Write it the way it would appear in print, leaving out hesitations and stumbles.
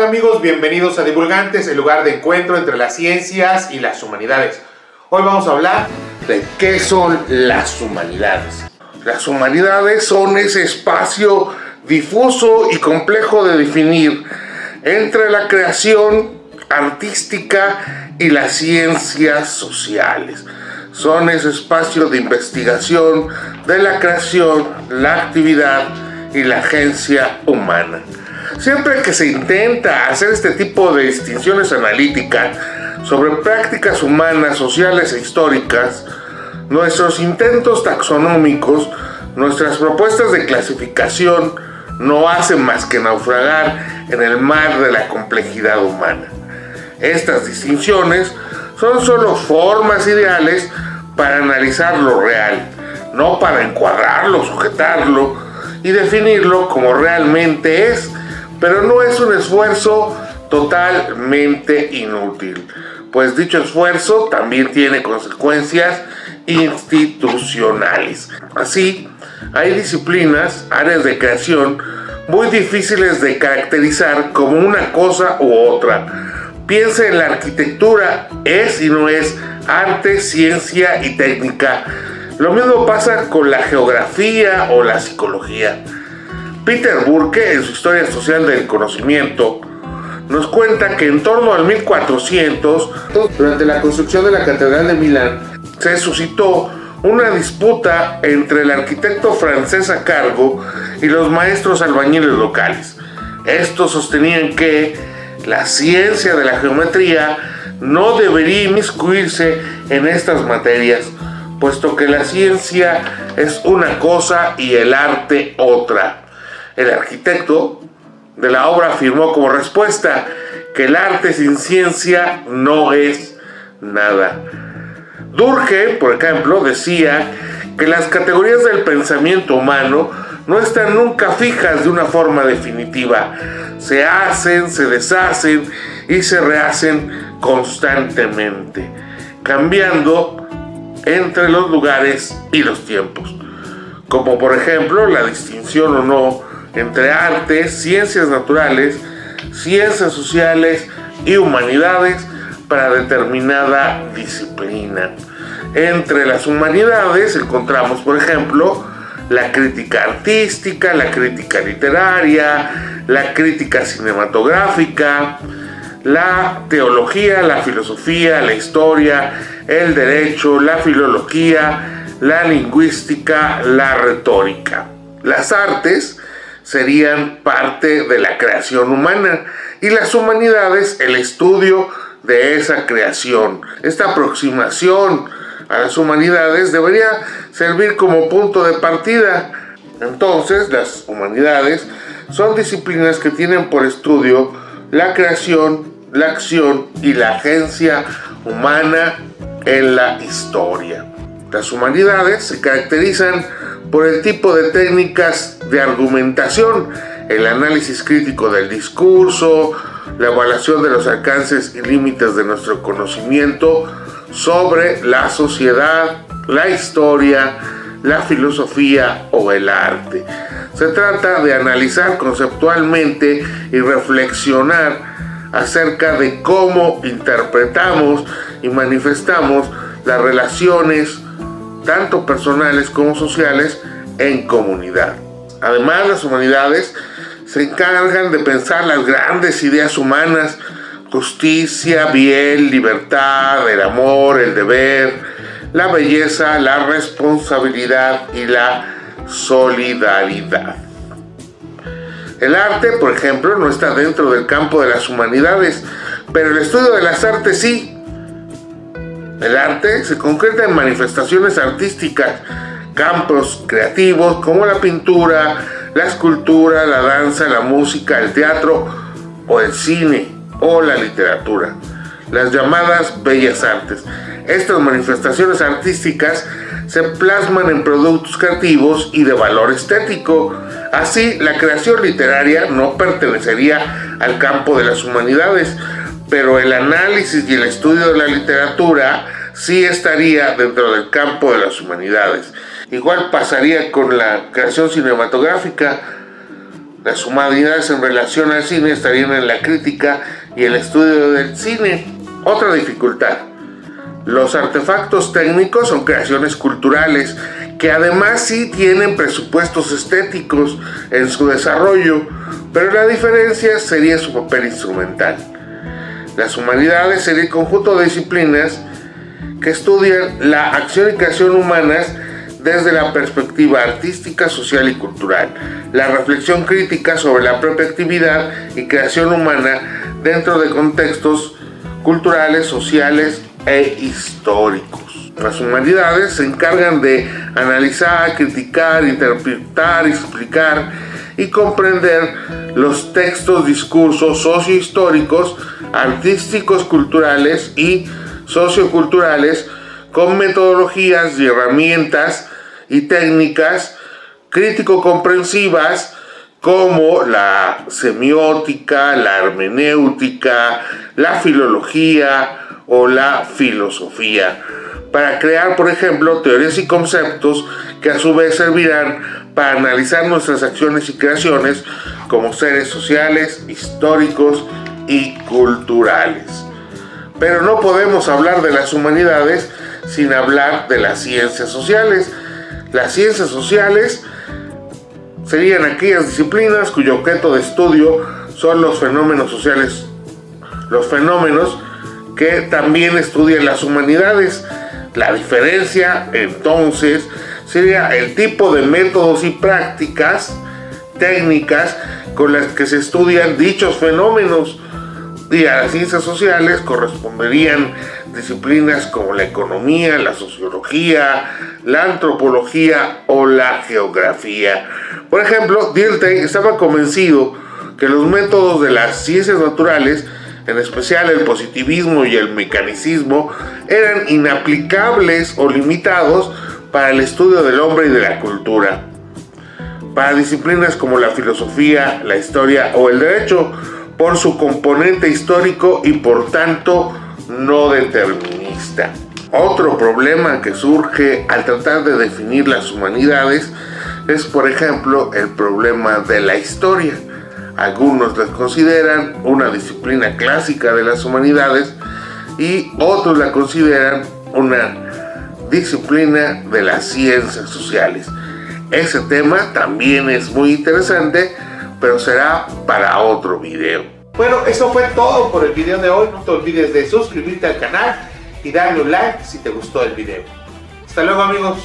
Hola amigos, bienvenidos a Divulgantes, el lugar de encuentro entre las ciencias y las humanidades. Hoy vamos a hablar de qué son las humanidades. Las humanidades son ese espacio difuso y complejo de definir entre la creación artística y las ciencias sociales. Son ese espacio de investigación de la creación, la actividad y la agencia humana. Siempre que se intenta hacer este tipo de distinciones analíticas sobre prácticas humanas, sociales e históricas, nuestros intentos taxonómicos, nuestras propuestas de clasificación no hacen más que naufragar en el mar de la complejidad humana. Estas distinciones son solo formas ideales para analizar lo real, no para encuadrarlo, sujetarlo y definirlo como realmente es, pero no es un esfuerzo totalmente inútil, pues dicho esfuerzo también tiene consecuencias institucionales. Así, hay disciplinas, áreas de creación muy difíciles de caracterizar como una cosa u otra. Piensa en la arquitectura, es y no es arte, ciencia y técnica. Lo mismo pasa con la geografía o la psicología. Peter Burke, en su Historia Social del Conocimiento, nos cuenta que en torno al 1400, durante la construcción de la Catedral de Milán, se suscitó una disputa entre el arquitecto francés a cargo y los maestros albañiles locales. Estos sostenían que la ciencia de la geometría no debería inmiscuirse en estas materias, puesto que la ciencia es una cosa y el arte otra. El arquitecto de la obra afirmó como respuesta que el arte sin ciencia no es nada. Durkheim, por ejemplo, decía que las categorías del pensamiento humano no están nunca fijas de una forma definitiva. Se hacen, se deshacen y se rehacen constantemente, cambiando entre los lugares y los tiempos. Como por ejemplo la distinción o no entre artes, ciencias naturales, ciencias sociales y humanidades para determinada disciplina. Entre las humanidades encontramos, por ejemplo, la crítica artística, la crítica literaria, la crítica cinematográfica, la teología, la filosofía, la historia, el derecho, la filología, la lingüística, la retórica. Las artes serían parte de la creación humana y las humanidades el estudio de esa creación. Esta aproximación a las humanidades debería servir como punto de partida. Entonces, las humanidades son disciplinas que tienen por estudio la creación, la acción y la agencia humana en la historia. Las humanidades se caracterizan por el tipo de técnicas de argumentación, el análisis crítico del discurso, la evaluación de los alcances y límites de nuestro conocimiento sobre la sociedad, la historia, la filosofía o el arte. Se trata de analizar conceptualmente y reflexionar acerca de cómo interpretamos y manifestamos las relaciones tanto personales como sociales en comunidad. Además, las humanidades se encargan de pensar las grandes ideas humanas: justicia, bien, libertad, el amor, el deber, la belleza, la responsabilidad y la solidaridad. El arte, por ejemplo, no está dentro del campo de las humanidades, pero el estudio de las artes sí. El arte se concreta en manifestaciones artísticas, campos creativos como la pintura, la escultura, la danza, la música, el teatro o el cine o la literatura, las llamadas bellas artes. Estas manifestaciones artísticas se plasman en productos creativos y de valor estético. Así, la creación literaria no pertenecería al campo de las humanidades, pero el análisis y el estudio de la literatura sí estaría dentro del campo de las humanidades. Igual pasaría con la creación cinematográfica. Las humanidades en relación al cine estarían en la crítica y el estudio del cine. Otra dificultad: los artefactos técnicos son creaciones culturales que además sí tienen presupuestos estéticos en su desarrollo, pero la diferencia sería su papel instrumental. Las humanidades sería el conjunto de disciplinas que estudian la acción y creación humanas desde la perspectiva artística, social y cultural, la reflexión crítica sobre la propia actividad y creación humana dentro de contextos culturales, sociales e históricos. Las humanidades se encargan de analizar, criticar, interpretar, explicar y comprender los textos, discursos sociohistóricos, artísticos, culturales y socioculturales con metodologías y herramientas y técnicas crítico-comprensivas como la semiótica, la hermenéutica, la filología o la filosofía, para crear, por ejemplo, teorías y conceptos que a su vez servirán para analizar nuestras acciones y creaciones como seres sociales, históricos y culturales. Pero no podemos hablar de las humanidades sin hablar de las ciencias sociales. Las ciencias sociales serían aquellas disciplinas cuyo objeto de estudio son los fenómenos sociales, los fenómenos que también estudian las humanidades. La diferencia, entonces, sería el tipo de métodos y prácticas técnicas con las que se estudian dichos fenómenos, y a las ciencias sociales corresponderían disciplinas como la economía, la sociología, la antropología o la geografía. Por ejemplo, Dilthey estaba convencido que los métodos de las ciencias naturales, en especial el positivismo y el mecanicismo, eran inaplicables o limitados para el estudio del hombre y de la cultura. Para disciplinas como la filosofía, la historia o el derecho, por su componente histórico y por tanto no determinista. Otro problema que surge al tratar de definir las humanidades es, por ejemplo, el problema de la historia. Algunos la consideran una disciplina clásica de las humanidades y otros la consideran una disciplina de las ciencias sociales. Ese tema también es muy interesante, pero será para otro video. Bueno, eso fue todo por el video de hoy. No te olvides de suscribirte al canal y darle un like si te gustó el video. Hasta luego, amigos.